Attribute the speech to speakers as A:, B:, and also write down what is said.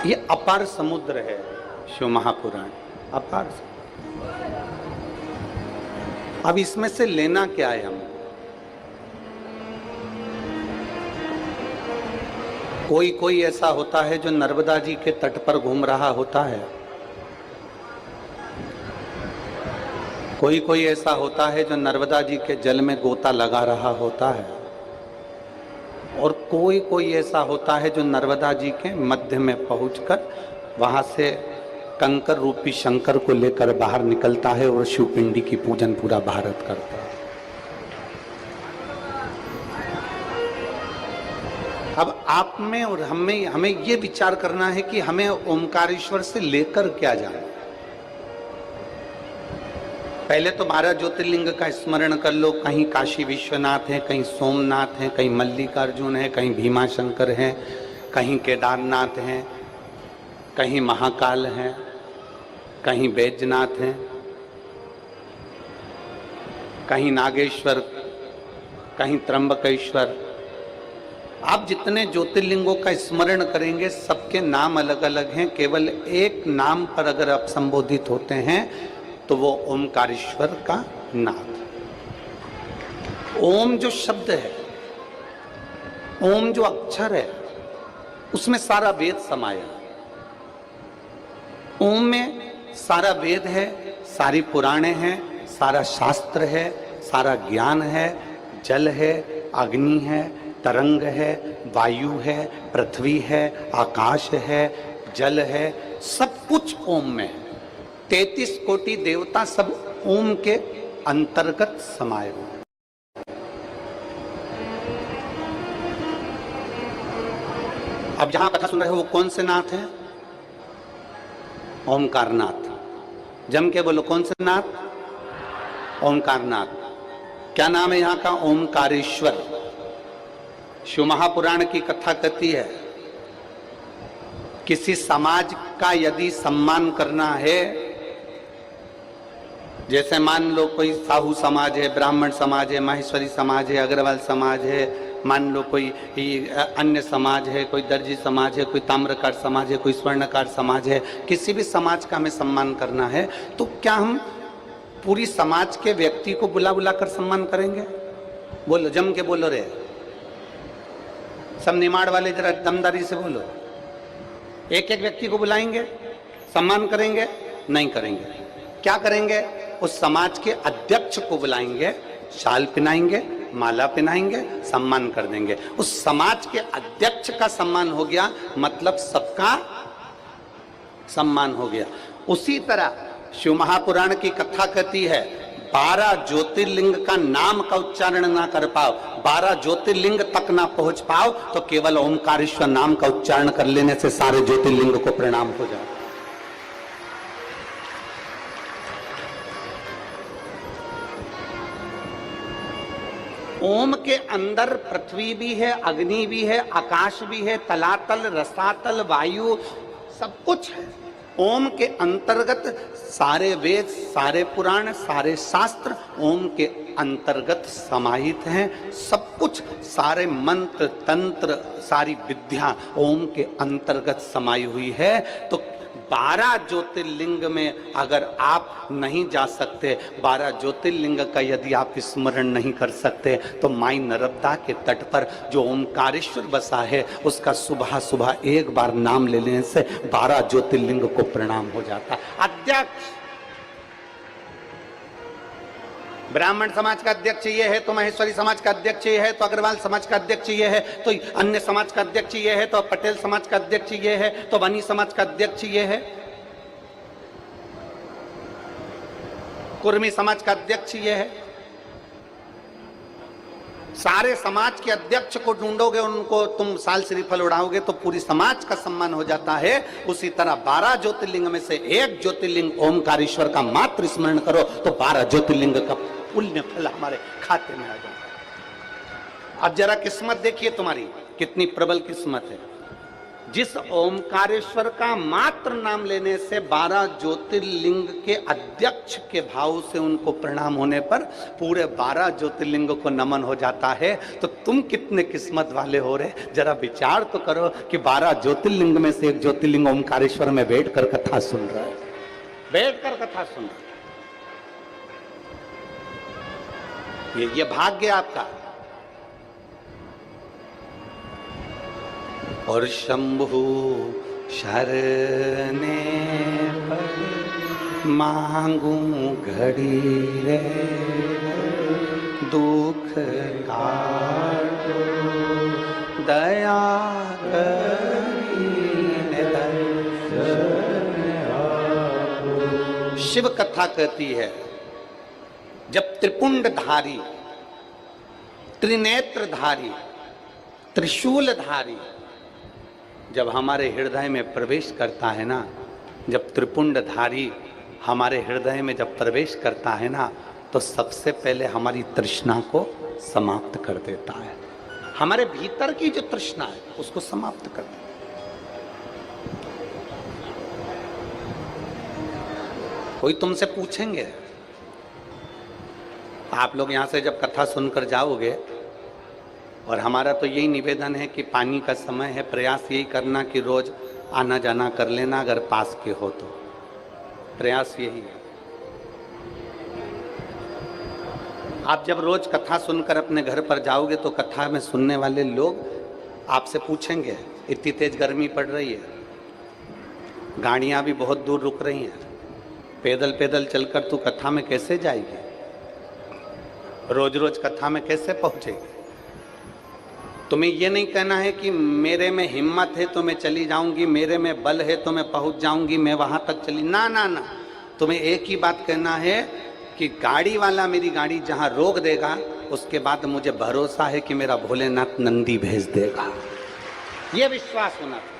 A: ये अपार समुद्र है शिव महापुराण, अपार। अब इसमें से लेना क्या है हम? कोई कोई ऐसा होता है जो नर्मदा जी के तट पर घूम रहा होता है, कोई कोई ऐसा होता है जो नर्मदा जी के जल में गोता लगा रहा होता है, और कोई कोई ऐसा होता है जो नर्मदा जी के मध्य में पहुंचकर वहां से कंकर रूपी शंकर को लेकर बाहर निकलता है और शिवपिंडी की पूजन पूरा भारत करता है। अब आप में और हमें ये विचार करना है कि हमें ओमकारेश्वर से लेकर क्या जाना। पहले तो 12 ज्योतिर्लिंग का स्मरण कर लो। कहीं काशी विश्वनाथ है, कहीं सोमनाथ है, कहीं मल्लिकार्जुन है, कहीं भीमाशंकर है, कहीं केदारनाथ है, कहीं महाकाल है, कहीं बैजनाथ है, कहीं नागेश्वर, कहीं त्र्यंबकेश्वर। आप जितने ज्योतिर्लिंगों का स्मरण करेंगे सबके नाम अलग अलग हैं। केवल एक नाम पर अगर आप संबोधित होते हैं तो वो ओमकारेश्वर का नाम। ओम जो शब्द है, ओम जो अक्षर है, उसमें सारा वेद समाया। ओम में सारा वेद है, सारी पुराणे हैं, सारा शास्त्र है, सारा ज्ञान है, जल है, अग्नि है, तरंग है, वायु है, पृथ्वी है, आकाश है, जल है, सब कुछ ओम में है। 33 कोटि देवता सब ओम के अंतर्गत समाये हुए। अब जहां कथा सुन रहे हो वो कौन से नाथ है? ओमकारनाथ। जम के बोलो, कौन से नाथ? ओमकारनाथ। क्या नाम है यहाँ का? ओमकारेश्वर। शिव महापुराण की कथा कहती है किसी समाज का यदि सम्मान करना है, जैसे मान लो कोई साहू समाज है, ब्राह्मण समाज है, माहेश्वरी समाज है, अग्रवाल समाज है, मान लो कोई अन्य समाज है, कोई दर्जी समाज है, कोई ताम्रकार समाज है, कोई स्वर्णकार समाज है, किसी भी समाज का हमें सम्मान करना है तो क्या हम पूरी समाज के व्यक्ति को बुला बुला कर सम्मान करेंगे? बोलो, जम के बोलो रे। सब निमाड़ वाले जरा दमदारी से बोलो। एक एक व्यक्ति को बुलाएंगे, सम्मान करेंगे? नहीं करेंगे। क्या करेंगे? उस समाज के अध्यक्ष को बुलाएंगे, शाल पहनाएंगे, माला पहनाएंगे, सम्मान कर देंगे। उस समाज के अध्यक्ष का सम्मान हो गया, मतलब सबका सम्मान हो गया। उसी तरह शिव महापुराण की कथा कहती है 12 ज्योतिर्लिंग का नाम का उच्चारण ना कर पाओ, 12 ज्योतिर्लिंग तक ना पहुंच पाओ तो केवल ओमकारेश्वर नाम का उच्चारण कर लेने से सारे ज्योतिर्लिंग को प्रणाम हो जाए। ओम के अंदर पृथ्वी भी है, अग्नि भी है, आकाश भी है, तलातल, रसातल, वायु, सब कुछ है। ओम के अंतर्गत सारे वेद, सारे पुराण, सारे शास्त्र ओम के अंतर्गत समाहित हैं। सब कुछ, सारे मंत्र, तंत्र, सारी विद्या ओम के अंतर्गत समाई हुई है। तो 12 ज्योतिर्लिंग में अगर आप नहीं जा सकते, 12 ज्योतिर्लिंग का यदि आप स्मरण नहीं कर सकते, तो माई नर्मदा के तट पर जो ओमकारेश्वर बसा है उसका सुबह सुबह एक बार नाम ले लेने से 12 ज्योतिर्लिंग को प्रणाम हो जाता है। अध्यक्ष ब्राह्मण समाज का अध्यक्ष ये है तो महेश्वरी समाज का अध्यक्ष ये है, तो अग्रवाल समाज का अध्यक्ष ये है, तो अन्य समाज का अध्यक्ष ये है, तो पटेल समाज का अध्यक्ष ये है, तो बनी समाज का अध्यक्ष ये है, कुर्मी समाज का अध्यक्ष ये है। सारे समाज के अध्यक्ष को ढूंढोगे, उनको तुम साल श्रीफल उड़ाओगे तो पूरी समाज का सम्मान हो जाता है। उसी तरह 12 ज्योतिर्लिंग में से एक ज्योतिर्लिंग ओमकारेश्वर का मात्र स्मरण करो तो 12 ज्योतिर्लिंग का पुण्य फल हमारे खाते में आ जाता है। अब जरा किस्मत देखिए तुम्हारी कितनी प्रबल किस्मत है। जिस ओमकारेश्वर का मात्र नाम लेने से 12 ज्योतिर्लिंग के अध्यक्ष के भाव से उनको प्रणाम होने पर पूरे 12 ज्योतिर्लिंग को नमन हो जाता है, तो तुम कितने किस्मत वाले हो रहे। जरा विचार तो करो कि 12 ज्योतिर्लिंग में से एक ज्योतिर्लिंग ओमकारेश्वर में बैठकर कथा सुन रहा है, बैठकर कथा सुन रहा है। ये भाग्य आपका। और शंभु शरणे मांगू घड़ी रे, दुख काटो दया करीने दर्शन। शिव कथा कहती है, जब त्रिपुंडधारी, त्रिनेत्रधारी, त्रिशूलधारी जब हमारे हृदय में प्रवेश करता है ना, जब त्रिपुंडधारी हमारे हृदय में जब प्रवेश करता है ना, तो सबसे पहले हमारी तृष्णा को समाप्त कर देता है। हमारे भीतर की जो तृष्णा है उसको समाप्त कर देता है। कोई तुमसे पूछेंगे, आप लोग यहां से जब कथा सुनकर जाओगे, और हमारा तो यही निवेदन है कि पानी का समय है, प्रयास यही करना कि रोज आना जाना कर लेना, अगर पास के हो तो। प्रयास यही है। आप जब रोज कथा सुनकर अपने घर पर जाओगे तो कथा में सुनने वाले लोग आपसे पूछेंगे, इतनी तेज गर्मी पड़ रही है, गाड़ियां भी बहुत दूर रुक रही हैं, पैदल पैदल चलकर तू कथा में कैसे जाएगी, रोज रोज कथा में कैसे पहुंचेगी। तुम्हें ये नहीं कहना है कि मेरे में हिम्मत है तो मैं चली जाऊंगी, मेरे में बल है तो मैं पहुंच जाऊंगी, मैं वहां तक चली, ना ना ना। तुम्हें एक ही बात कहना है कि गाड़ी वाला मेरी गाड़ी जहां रोक देगा, उसके बाद मुझे भरोसा है कि मेरा भोलेनाथ नंदी भेज देगा। ये विश्वास होना चाहिए।